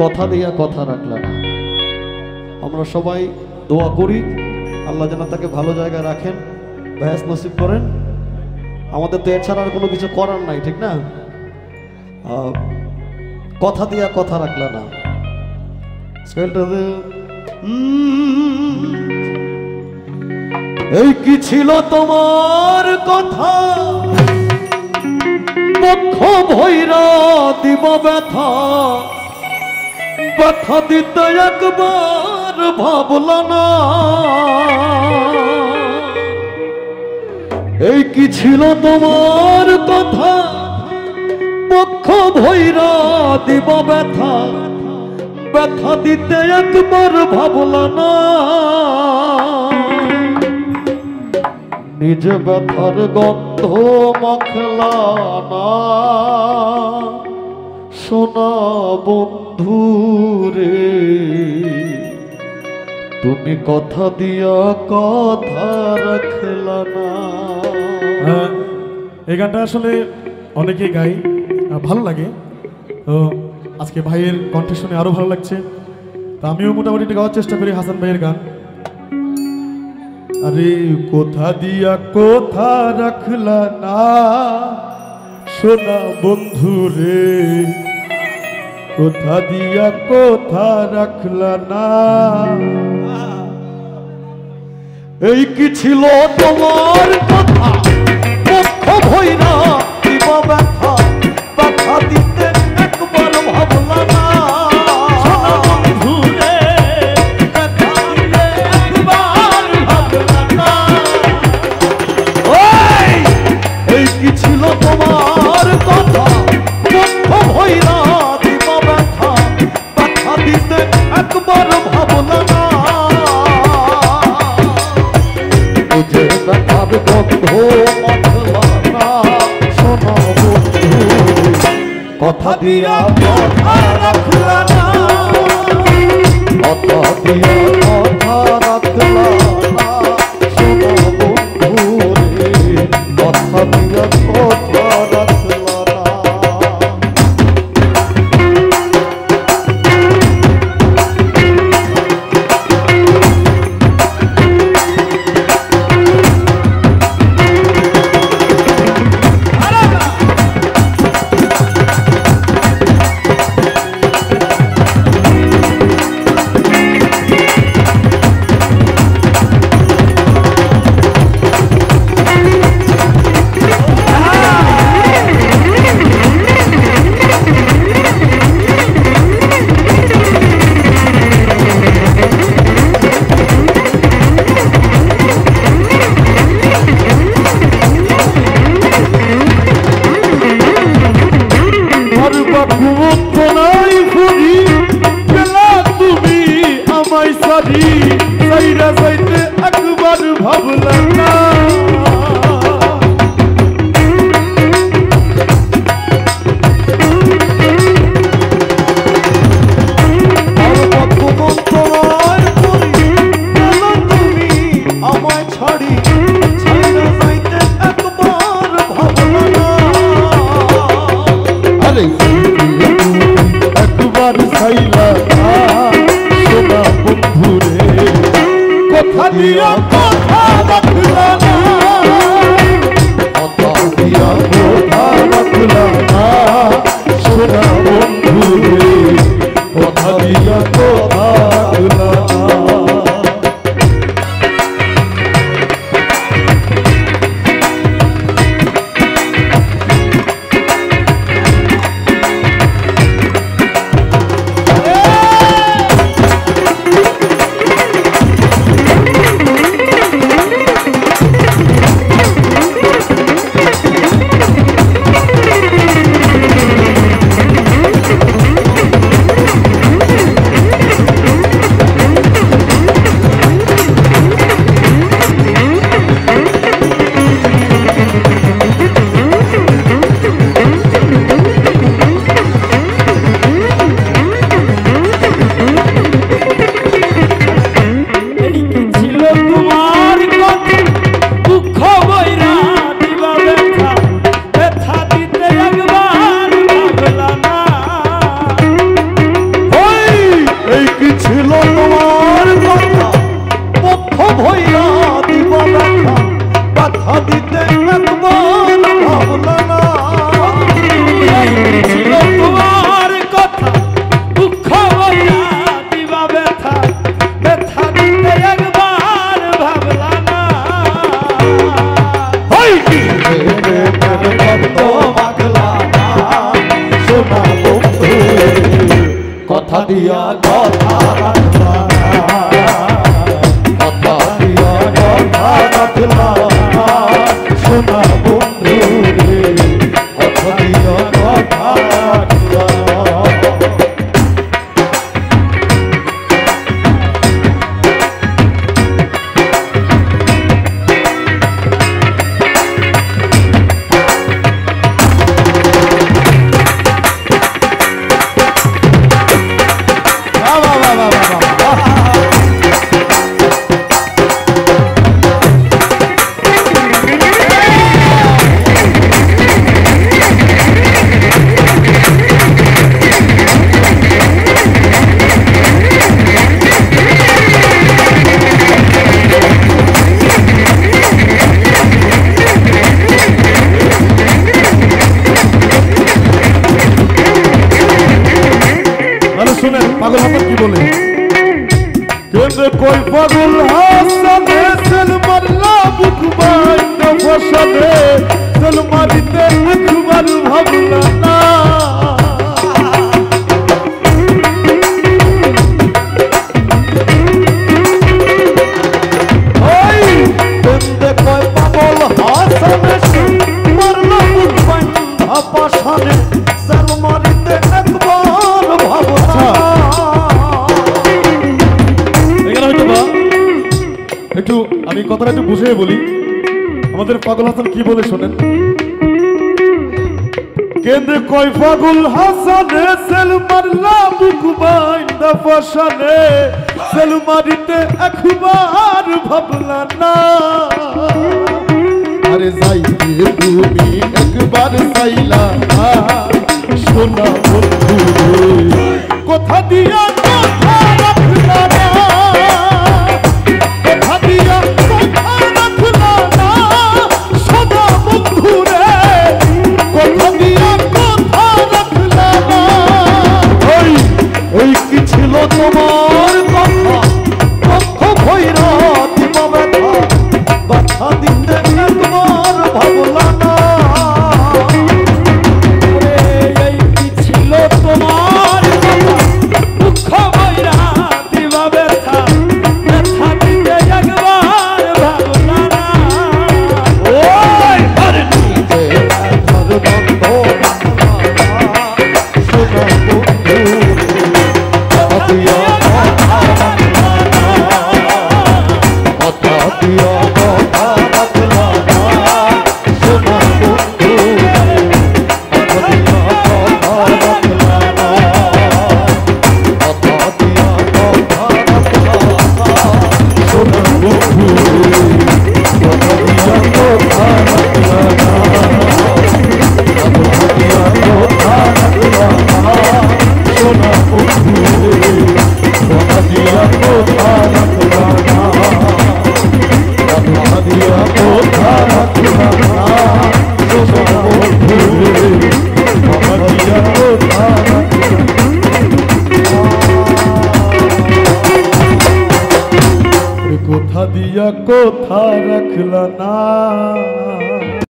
কথা দিয়া কথা রাখলা না। আমরা সবাই দোয়া করি আল্লাহ যেন তাকে ভালো জায়গায় রাখেন, ভ্যাস নসিব করেন। আমাদের তো এছাড়া আর কোনো কিছু করার নাই, ঠিক না? কথা দিয়া কথা রাখলা না। এই কি ছিল তোমার কথা, বক্ষ ভৈরা দিব ব্যথা, ব্যথা দিতে একবার ভাবল না। এই কি ছিল তোমার কথা, বক্ষ ভৈরা দিব ব্যথা, ব্যথা দিতে একবার ভাবল না। নিজ ব্যথার গন্ধ মাখলা না, সোনা বন্ধু রে তুমি কথা দিয়া কথা রাখলা না। এই গানটা আসলে অনেকেই গাই, ভালো লাগে। তো আজকে ভাইয়ের কণ্ঠ শুনে আরো ভালো লাগছে। তো আমিও মোটামুটি এটা গাওয়ার চেষ্টা করি হাসান ভাইয়ের গান। আরে কোথা দিয়া কোথা রাখলা না, সোনা বন্ধু রে কোথা দিয়া কোথা রাখলা না। এই কি ছিল তোমার কথা, বক্ষ ভৈরা দিব ব্যথা, ব্যথা দিতে একবার ভাবলা না। সোনা বন্ধু রে ব্যথা দিতে একবার ভাবলা না। এই কি ছিল তোমার কথা, বক্ষ ভৈরা দিব ব্যথা, ব্যথা দিতে একবার ভাবলা না। বুঝে ব্যথার গন্ধ মাখলা না, সোনা বন্ধু কথা দিয়া কথা রাখলা না। কথা দিয়া কথা রাখলা না, সোনা বন্ধু রে কথা দিয়া কথা রাখলা না। একবার ভাবলা না। আমায় ছাড়ি যাইতে একবার ভাবলা না। আরে একবার ছাইলা সোনা বন্ধু রে কথা দিয়া কথা রাখলা না। কথা দিয়া কথা রাখলা না, সোনা বন্ধু রে কথা দিয়া কথা রাখলা না। কথা দিয়া কথা রাখলা কথা দিয়া কথা রাখলা সোনা বন্ধু রে কথা দিয়া কথা রাখলা পাগল হাসান কি বলে কেন্দ্রে কই পাগল হাসানে সেল মারলা বুক বাইন্দা ফসানে সেল মারিতে একবার ভাবলা না ওই কেন্দ্রে কই পাগল হাসানে সেল মারলা বুক বাইন্দা ফসানে সেল মারিতে একবার ভাবলা একটু আমি কথাটা একটু বুঝিয়ে বলি আমাদের পাগল হাসান কি বলে শোনেন কেন্দ্রে কয় পাগল হাসানে সেল মারলা বুক বাইন্দা ফসানে সেল মারিতে একবার ভাবলা না আরে যাইতে তুমি একবার চাইলা সোনা বন্ধু কথা দিয়া কথা রাখলা না তোমার কথা পক্ষ ভৈরা দিব ব্যথা বাধা দিতে একবার ভাবলা না এই কি ছিল তোমার কথা দুঃখ ভৈরা দিব ব্যথা ব্যথা দিতে একবার ভাবলা না ওই ঘর নিতে ঘর বন্ধ সোনা বন্ধু কোথা দিয়া কোথা রাখলা না